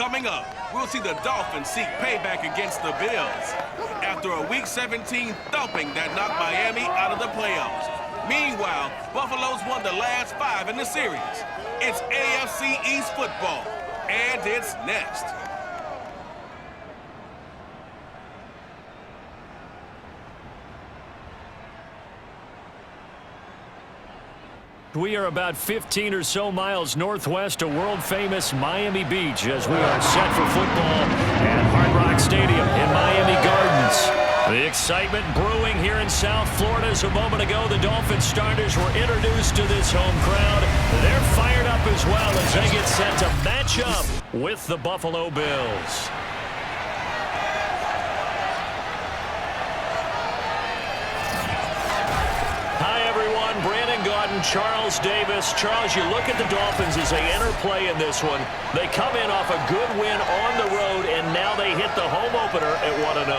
Coming up, we'll see the Dolphins seek payback against the Bills after a Week 17 thumping that knocked Miami out of the playoffs. Meanwhile, Buffalo's won the last 5 in the series. It's AFC East football, and it's next. We are about 15 or so miles northwest of world-famous Miami Beach as we are set for football at Hard Rock Stadium in Miami Gardens. The excitement brewing here in South Florida. As a moment ago, the Dolphins starters were introduced to this home crowd. They're fired up as well as they get set to match up with the Buffalo Bills. Charles Davis. Charles, you look at the Dolphins as they enter play in this one. They come in off a good win on the road, and now they hit the home opener at 1-0.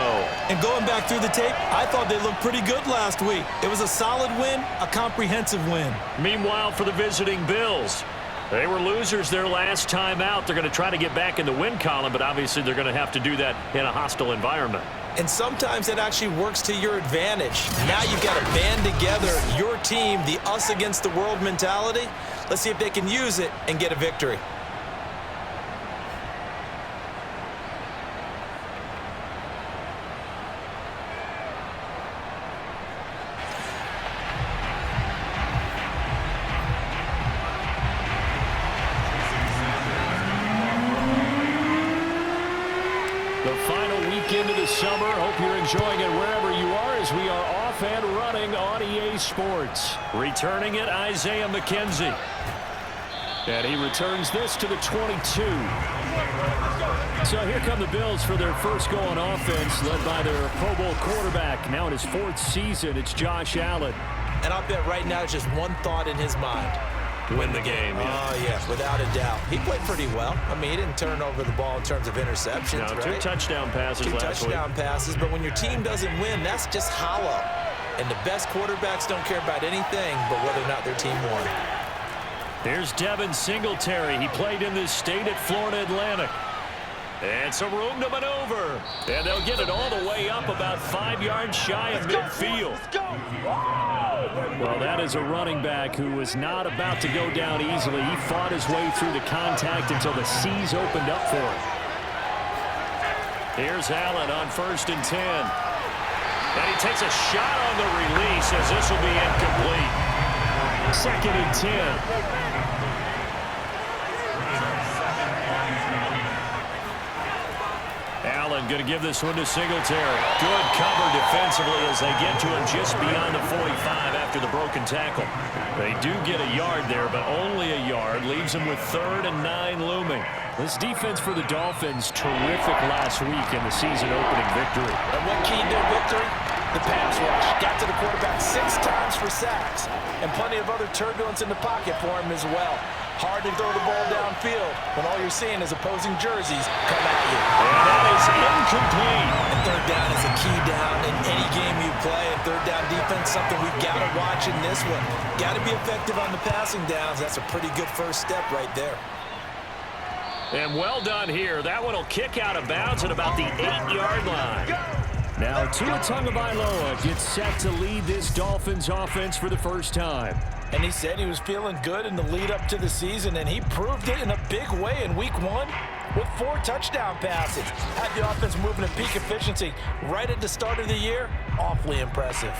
And going back through the tape, I thought they looked pretty good last week. It was a solid win, a comprehensive win. Meanwhile, for the visiting Bills, they were losers their last time out. They're going to try to get back in the win column, but obviously they're going to have to do that in a hostile environment. And sometimes it actually works to your advantage. Now you've got to band together your team, the us against the world mentality. Let's see if they can use it and get a victory. Into the summer. Hope you're enjoying it wherever you are as we are off and running on EA Sports. Returning it, Isaiah McKenzie. And he returns this to the 22. So here come the Bills for their first go on offense, led by their Pro Bowl quarterback. Now in his 4th season, it's Josh Allen. And I'll bet right now it's just one thought in his mind. Win the game. Yeah. Oh, yeah, without a doubt. He played pretty well. I mean, he didn't turn over the ball in terms of interceptions, no, right? 2 touchdown passes last week. 2 touchdown passes, but when your team doesn't win, that's just hollow. And the best quarterbacks don't care about anything but whether or not their team won. Here's Devin Singletary. He played in this state at Florida Atlantic. And some room to maneuver. And they'll get it all the way up about 5 yards shy of midfield. Well, that is a running back who was not about to go down easily. He fought his way through the contact until the seas opened up for him. Here's Allen on 1st and 10. And he takes a shot on the release as this will be incomplete. 2nd and 10. Allen going to give this one to Singletary. Good cover defensively as they get to him just beyond the 45 after the broken tackle. They do get a yard there, but only a yard. Leaves them with 3rd and 9 looming. This defense for the Dolphins, terrific last week in the season-opening victory. And what keyed their victory? The pass rush. Got to the quarterback 6 times for sacks. And plenty of other turbulence in the pocket for him as well. Hard to throw the ball downfield when all you're seeing is opposing jerseys come at you. And that is incomplete. And 3rd down is a key down in any game you play. And 3rd down defense, something we've got to watch in this one. Got to be effective on the passing downs. That's a pretty good first step right there. And well done here. That one will kick out of bounds at about the 8-yard line. Now Tua Tagovailoa gets set to lead this Dolphins offense for the first time. And he said he was feeling good in the lead up to the season, and he proved it in a big way in week 1 with 4 touchdown passes. Had the offense moving at peak efficiency right at the start of the year. Awfully impressive.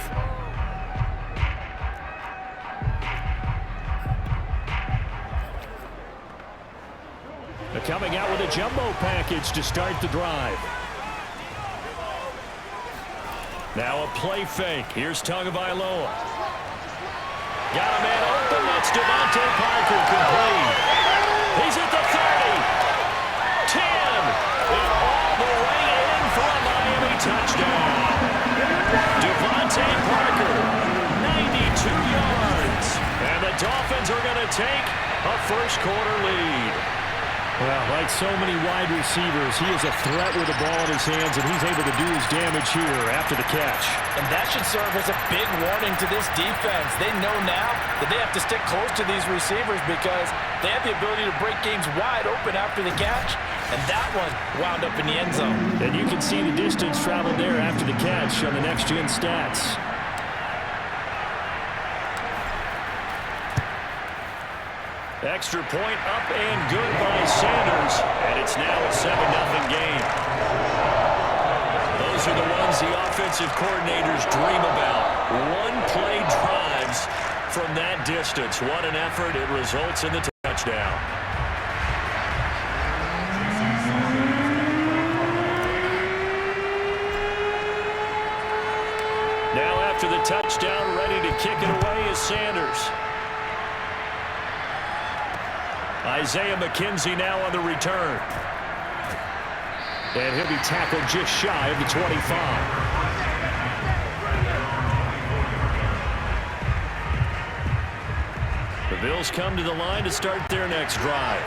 They're coming out with a jumbo package to start the drive. Now a play fake. Here's Tagovailoa. Got a man open. That's Devontae Parker complete. He's at the 30. 10. And all the way in for a Miami touchdown. Devontae Parker, 92 yards. And the Dolphins are going to take a first quarter lead. Well, like so many wide receivers, he is a threat with the ball in his hands, and he's able to do his damage here after the catch. And that should serve as a big warning to this defense. They know now that they have to stick close to these receivers because they have the ability to break games wide open after the catch. And that one wound up in the end zone. And you can see the distance traveled there after the catch on the next-gen stats. Extra point up and good by Sanders. And it's now a 7-0 game. Those are the ones the offensive coordinators dream about. One-play drives from that distance. What an effort. It results in the touchdown. Now after the touchdown, ready to kick it away is Sanders. Isaiah McKenzie now on the return. And he'll be tackled just shy of the 25. The Bills come to the line to start their next drive.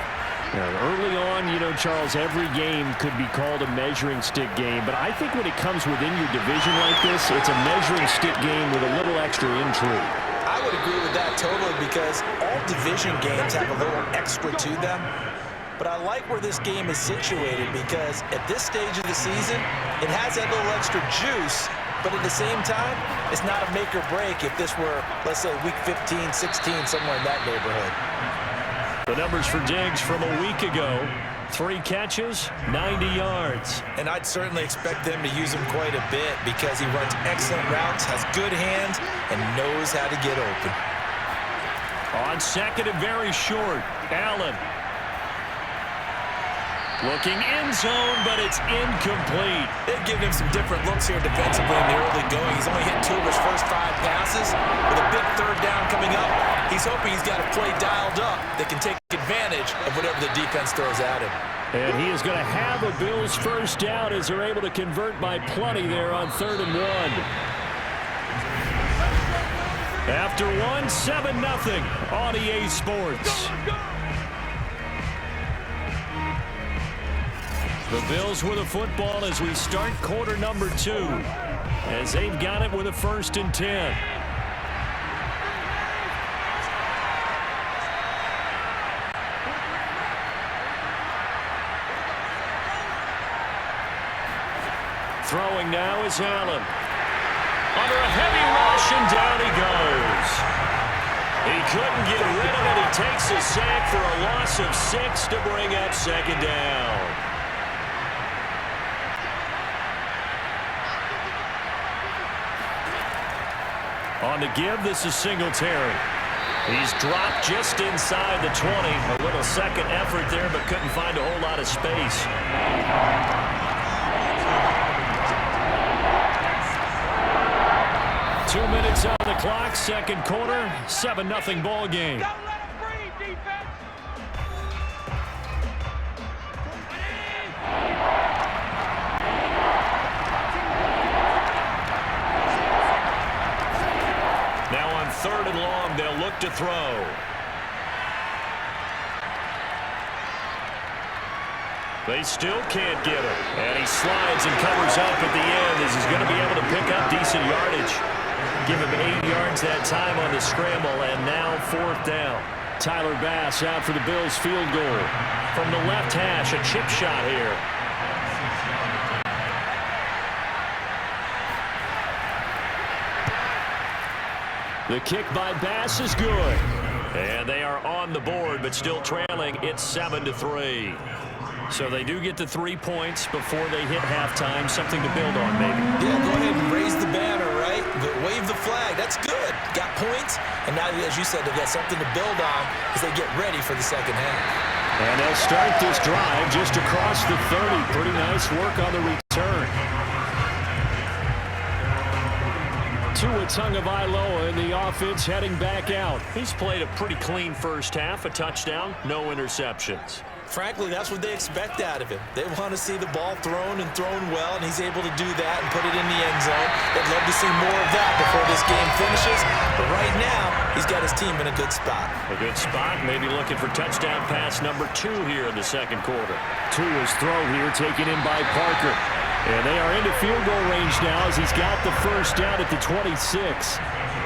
Now, early on, you know, Charles, every game could be called a measuring stick game. But I think when it comes within your division like this, it's a measuring stick game with a little extra intrigue. I would agree with that totally because all division games have a little extra to them. But I like where this game is situated because at this stage of the season, it has that little extra juice. But at the same time, it's not a make or break if this were, let's say, week 15, 16, somewhere in that neighborhood. The numbers for Diggs from a week ago. 3 catches, 90 yards. And I'd certainly expect them to use him quite a bit because he runs excellent routes, has good hands, and knows how to get open. On second and very short, Allen. Looking end zone, but it's incomplete. They've given him some different looks here defensively in the early going. He's only hit 2 of his first 5 passes. With a big third down coming up, he's hoping he's got a play dialed up that can take advantage of whatever the defense throws at him. And he is going to have a Bills first down as they're able to convert by plenty there on 3rd and 1. After 7-0 on EA Sports. The Bills with the football as we start quarter number 2. As they've got it with a 1st and 10. Throwing now is Allen. Under a heavy rush, and down he goes. He couldn't get rid of it. He takes a sack for a loss of 6 to bring up 2nd down. On the give, this is Singletary. He's dropped just inside the 20. A little second effort there, but couldn't find a whole lot of space. 2 minutes on the clock, 2nd quarter, 7-0 ball game. Now on 3rd and long, they'll look to throw. They still can't get him. And he slides and covers up at the end as he's going to be able to pick up decent yardage. Give him 8 yards that time on the scramble, and now 4th down. Tyler Bass out for the Bills field goal. From the left hash, a chip shot here. The kick by Bass is good. And they are on the board, but still trailing. It's 7-3. So they do get the 3 points before they hit halftime. Something to build on, maybe. Yeah, go ahead and raise the banner, right? But wave the flag. That's good. Got points. And now, as you said, they've got something to build on as they get ready for the second half. And they'll start this drive just across the 30. Pretty nice work on the return. Tua Tagovailoa in the offense heading back out. He's played a pretty clean first half, a touchdown, no interceptions. Frankly, that's what they expect out of him. They want to see the ball thrown and thrown well, and he's able to do that and put it in the end zone. They'd love to see more of that before this game finishes. But right now, he's got his team in a good spot. A good spot, maybe looking for touchdown pass number 2 here in the second quarter. Tua's throw here taken in by Parker. And they are into field goal range now as he's got the first down at the 26.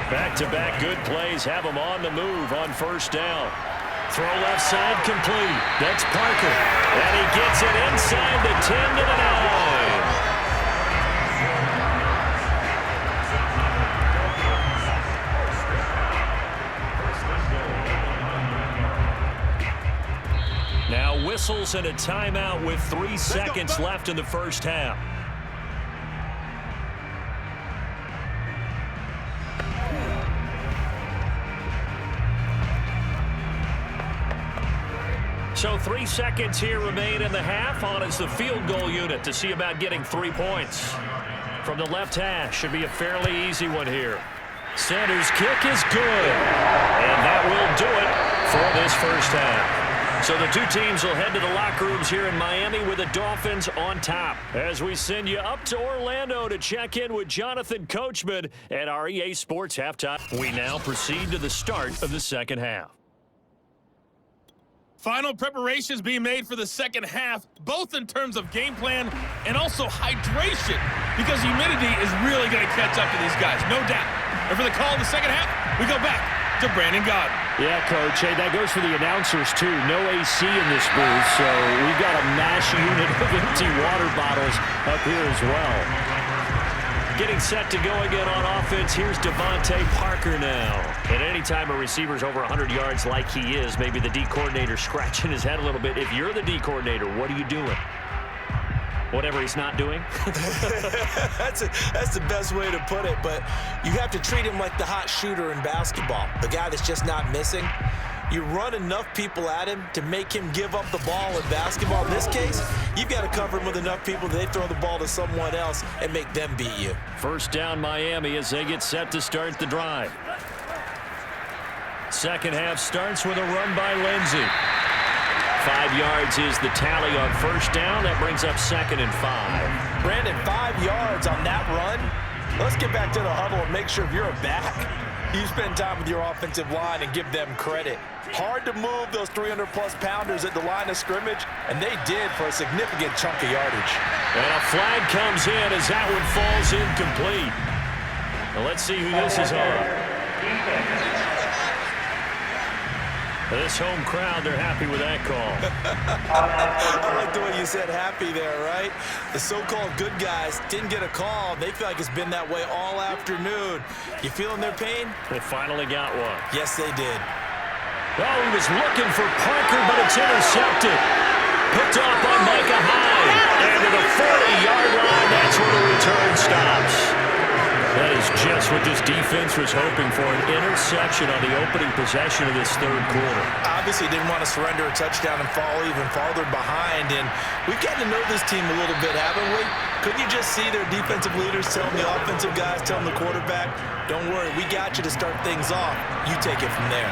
Back-to-back good plays have him on the move on first down. Throw left side complete. That's Parker. And he gets it inside the 10 to the 9. Now whistles and a timeout with 3 seconds left in the first half. So 3 seconds here remain in the half. On is the field goal unit to see about getting 3 points. From the left hash, should be a fairly easy one here. Sanders' kick is good. And that will do it for this first half. So the two teams will head to the locker rooms here in Miami with the Dolphins on top. As we send you up to Orlando to check in with Jonathan Coachman at our EA Sports Halftime. We now proceed to the start of the second half. Final preparations being made for the second half, both in terms of game plan and also hydration, because humidity is really going to catch up to these guys, no doubt. And for the call in the second half, we go back to Brandon Gaudin. Yeah, Coach. Hey, that goes for the announcers, too. No AC in this booth, so we've got a mash unit of empty water bottles up here as well. Getting set to go again on offense. Here's Devontae Parker now. And anytime a receiver's over 100 yards like he is, maybe the D coordinator scratching his head a little bit. If you're the D coordinator, what are you doing? Whatever he's not doing? That's the best way to put it, but you have to treat him like the hot shooter in basketball, the guy that's just not missing. You run enough people at him to make him give up the ball in basketball. In this case, you've got to cover him with enough people that they throw the ball to someone else and make them beat you. First down Miami as they get set to start the drive. Second half starts with a run by Lindsey. 5 yards is the tally on first down. That brings up 2nd and 5. Brandon, 5 yards on that run. Let's get back to the huddle and make sure if you're a back, you spend time with your offensive line and give them credit. Hard to move those 300-plus pounders at the line of scrimmage, and they did for a significant chunk of yardage. And a flag comes in as that one falls incomplete. Now let's see who this is on. This home crowd, they're happy with that call. I like the way you said happy there, right? The so-called good guys didn't get a call. They feel like it's been that way all afternoon. You feeling their pain? They finally got one. Yes, they did. Well, he was looking for Parker, but it's intercepted. Picked off by Micah Hyde. And to the 40-yard line, that's where the return stops. That is just what this defense was hoping for, an interception on the opening possession of this third quarter. Obviously didn't want to surrender a touchdown and fall even farther behind, and we've gotten to know this team a little bit, haven't we? Couldn't you just see their defensive leaders telling the offensive guys, telling the quarterback, don't worry, we got you to start things off. You take it from there.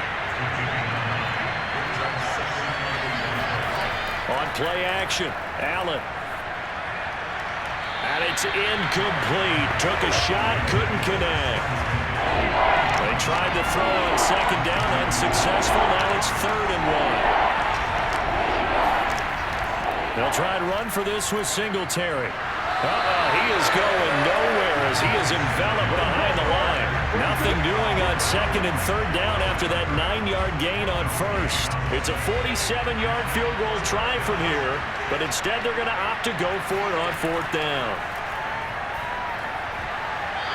On play action, Allen. And it's incomplete. Took a shot, couldn't connect. They tried to throw on second down, unsuccessful. Now it's 3rd and 1. They'll try and run for this with Singletary. He is going nowhere as he is enveloped behind the line. Nothing doing on 2nd and 3rd down after that 9-yard gain on 1st. It's a 47-yard field goal try from here, but instead they're going to opt to go for it on 4th down.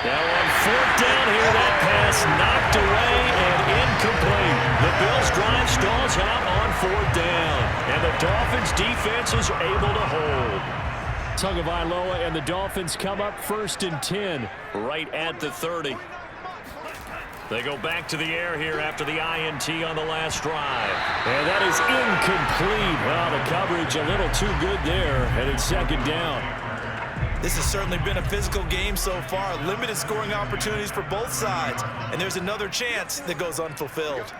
Now on 4th down here, that pass knocked away and incomplete. The Bills' drive stalls out on 4th down, and the Dolphins' defense is able to hold. Tagovailoa and the Dolphins come up 1st and 10 right at the 30. They go back to the air here after the INT on the last drive. And that is incomplete. Well, the coverage a little too good there, and it's 2nd down. This has certainly been a physical game so far. Limited scoring opportunities for both sides. And there's another chance that goes unfulfilled.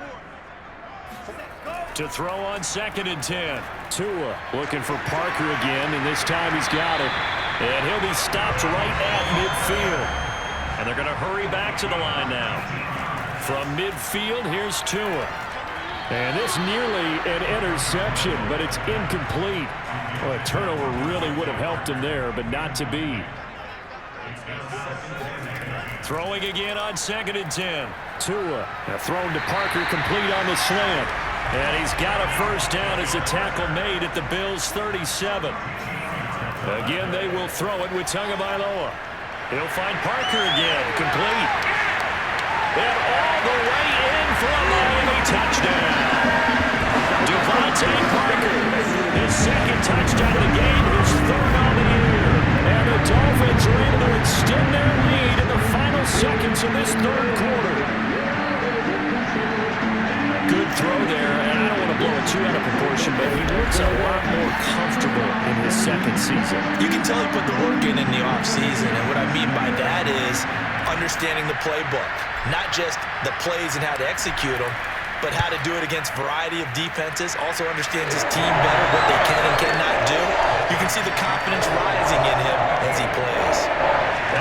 To throw on 2nd and 10. Tua looking for Parker again, and this time he's got it. And he'll be stopped right at midfield. And they're going to hurry back to the line now. From midfield, here's Tua. And this nearly an interception, but it's incomplete. Well, a turnover really would have helped him there, but not to be. Throwing again on 2nd and 10. Tua thrown to Parker, complete on the slant. And he's got a first down as the tackle made at the Bills' 37. Again, they will throw it with Tagovailoa. He'll find Parker again, complete. And all the way in for a Miami touchdown. Devontae Parker, his 2nd touchdown of the game, his 3rd on the year. And the Dolphins are able to extend their lead in the final seconds of this 3rd quarter. Good throw there, and I don't want to blow it too out of proportion, but he looks a lot more comfortable in his 2nd season. You can tell he put the work in the offseason, and what I mean by that is understanding the playbook. Not just the plays and how to execute them, but how to do it against a variety of defenses. Also understands his team better, what they can and cannot do. You can see the confidence rising in him as he plays.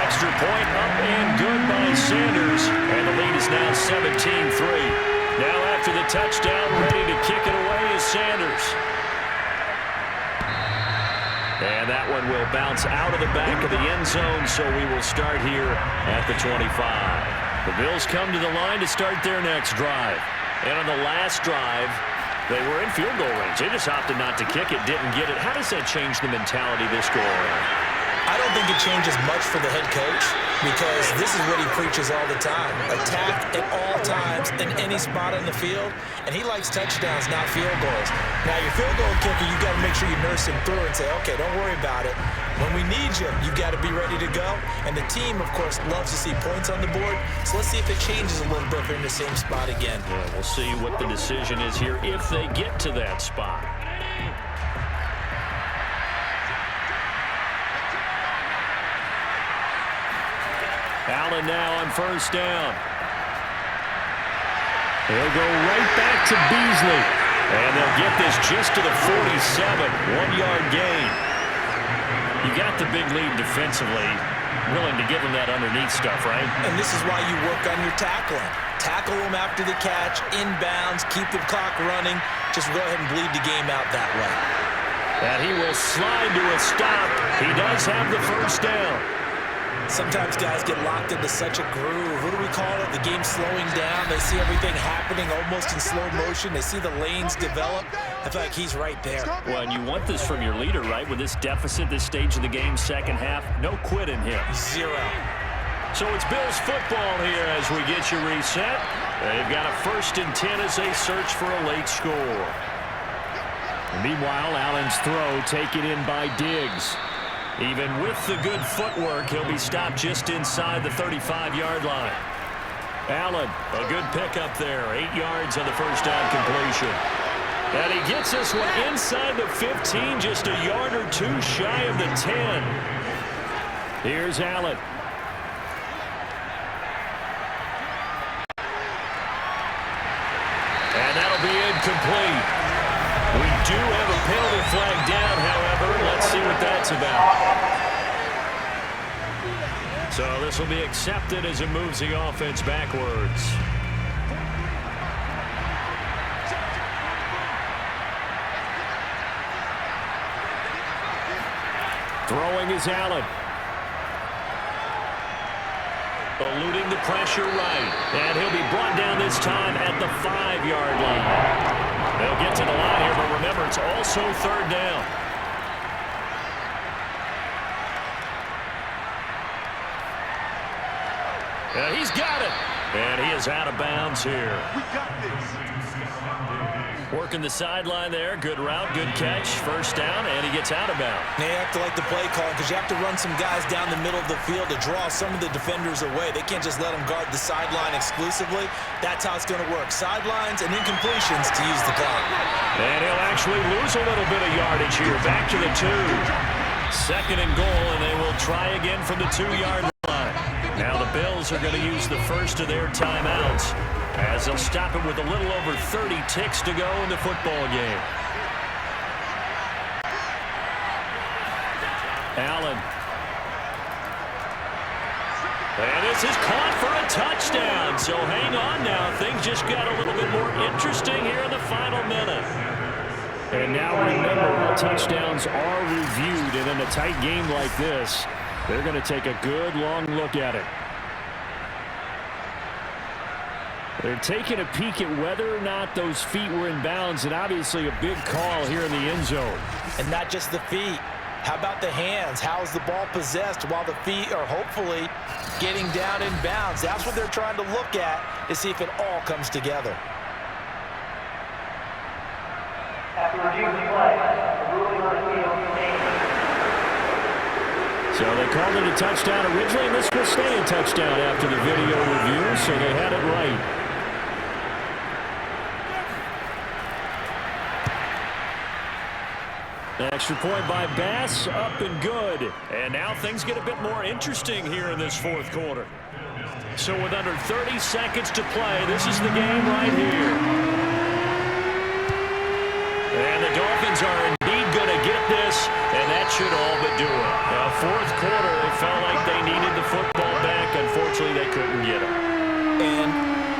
Extra point up and good by Sanders. And the lead is now 17-3. Now after the touchdown, ready to kick it away is Sanders. And that one will bounce out of the back of the end zone, so we will start here at the 25. The Bills come to the line to start their next drive. And on the last drive, they were in field goal range. They just opted not to kick it, didn't get it. How does that change the mentality this go around? I don't think it changes much for the head coach because this is what he preaches all the time. Attack at all times in any spot on the field, and he likes touchdowns, not field goals. Now, your field goal kicker, you've got to make sure you nurse him through and say, okay, don't worry about it. When we need you, you've got to be ready to go. And the team, of course, loves to see points on the board, so let's see if it changes a little bit if they're in the same spot again. Yeah, we'll see what the decision is here if they get to that spot. Allen now on first down. They'll go right back to Beasley. And they'll get this just to the 47. 1-yard gain. You got the big lead defensively. Willing to give them that underneath stuff, right? And this is why you work on your tackling. Tackle them after the catch, inbounds, keep the clock running. Just go ahead and bleed the game out that way. And he will slide to a stop. He does have the first down. Sometimes guys get locked into such a groove. What do we call it? The game's slowing down. They see everything happening almost in slow motion. They see the lanes develop. I feel like he's right there. Well, and you want this from your leader, right? With this deficit, this stage of the game, second half, no quit in him. Zero. So it's Bills football here as we get you reset. They've got a 1st and 10 as they search for a late score. Meanwhile, Allen's throw taken in by Diggs. Even with the good footwork, he'll be stopped just inside the 35-yard line. Allen, a good pickup there. 8 yards on the first down completion. And he gets this one inside the 15, just a yard or two shy of the 10. Here's Allen. And that'll be incomplete. We do have a penalty flag down, however. Let's see what that's about. So this will be accepted as it moves the offense backwards. Throwing is Allen. Eluding the pressure right. And he'll be brought down this time at the 5-yard line. They'll get to the line here, but remember, it's also 3rd down. And he's got it. And he is out of bounds here. We got this. Working the sideline there. Good route, good catch. First down, and he gets out of bounds. Now you have to like the play call because you have to run some guys down the middle of the field to draw some of the defenders away. They can't just let them guard the sideline exclusively. That's how it's going to work. Sidelines and incompletions to use the clock. And he'll actually lose a little bit of yardage here. Back to the 2. 2nd and goal, and they will try again from the 2-yard line. Now the Bills are going to use the first of their timeouts as they'll stop it with a little over 30 ticks to go in the football game. Allen. And this is caught for a touchdown. So hang on now. Things just got a little bit more interesting here in the final minute. And now remember, touchdowns are reviewed. And in a tight game like this, they're going to take a good long look at it. They're taking a peek at whether or not those feet were in bounds, and obviously a big call here in the end zone. And not just the feet. How about the hands? How is the ball possessed while the feet are hopefully getting down in bounds? That's what they're trying to look at to see if it all comes together. After reviewing the play, the ruling on the field stands. So they called it a touchdown originally, and this will stay a touchdown after the video review, so they had it right. Extra point by Bass, up and good. And now things get a bit more interesting here in this fourth quarter. So with under 30 seconds to play, this is the game right here. And the Dolphins are indeed going to get this, and that should all but do it. Now, fourth quarter, it felt like they needed the football back. Unfortunately, they couldn't get it. And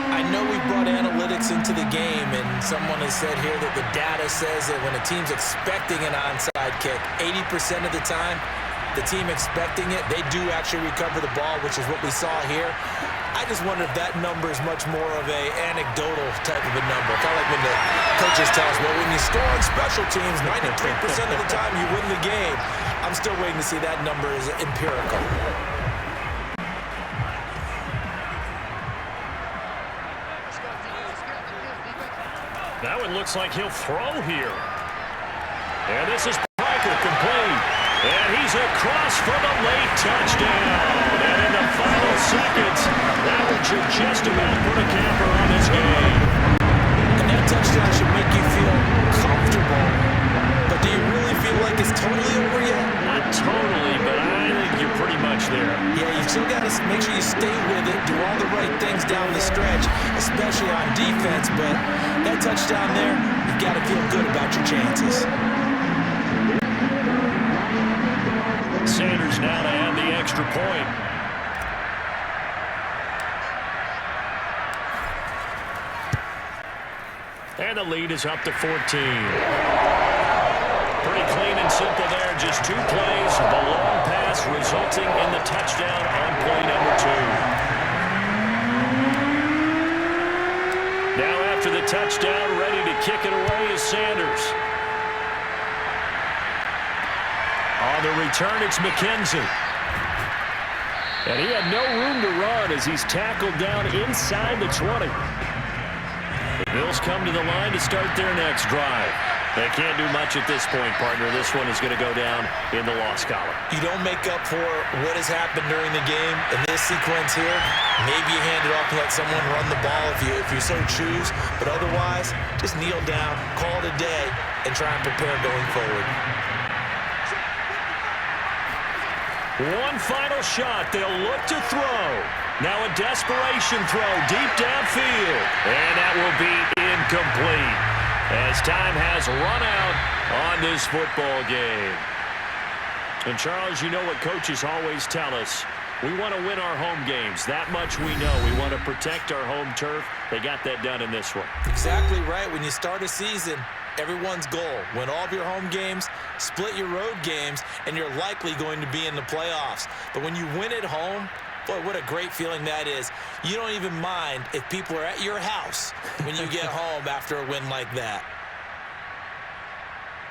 I know we brought analytics into the game, and someone has said here that the data says that when a team's expecting an onside kick, 80% of the time, the team expecting it, they do actually recover the ball, which is what we saw here. I just wonder if that number is much more of a anecdotal type of a number. Kind of like when the coaches tell us, well, when you score on special teams, 93% of the time you win the game. I'm still waiting to see that number is empirical. Now it looks like he'll throw here. And this is Parker complete. And he's across for the late touchdown. And in the final seconds, that one should just about put a camper on this game. And that touchdown should make you feel comfortable. But do you really feel like it's totally over yet? Not totally, but I think you're pretty much there. Yeah, you still got to make sure you stay with it, do all the right things down the stretch, especially on defense. But that touchdown there, you've got to feel good about your chances. Sanders now to add the extra point. And the lead is up to 14. Pretty clean and simple there. Just two plays. The long pass resulting in the touchdown on play number 2. Now after the touchdown, ready to kick it away is Sanders. On the return, it's McKenzie. And he had no room to run as he's tackled down inside the 20. The Bills come to the line to start their next drive. They can't do much at this point, partner. This one is going to go down in the loss column. You don't make up for what has happened during the game in this sequence here. Maybe you hand it off and let someone run the ball if you so choose. But otherwise, just kneel down, call it a day, and try and prepare going forward. One final shot. They'll look to throw. Now a desperation throw deep downfield. And that will be incomplete as time has run out on this football game. And Charles, you know what coaches always tell us. We want to win our home games. That much we know. We want to protect our home turf. They got that done in this one. Exactly right. When you start a season, everyone's goal, win all of your home games, split your road games, and you're likely going to be in the playoffs. But when you win at home, boy, what a great feeling that is. You don't even mind if people are at your house when you get home after a win like that.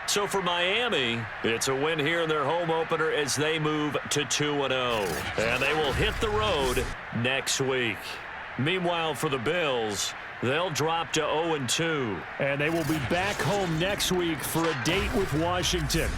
So for Miami, it's a win here in their home opener as they move to 2-0. And they will hit the road next week. Meanwhile, for the Bills, they'll drop to 0-2. And they will be back home next week for a date with Washington.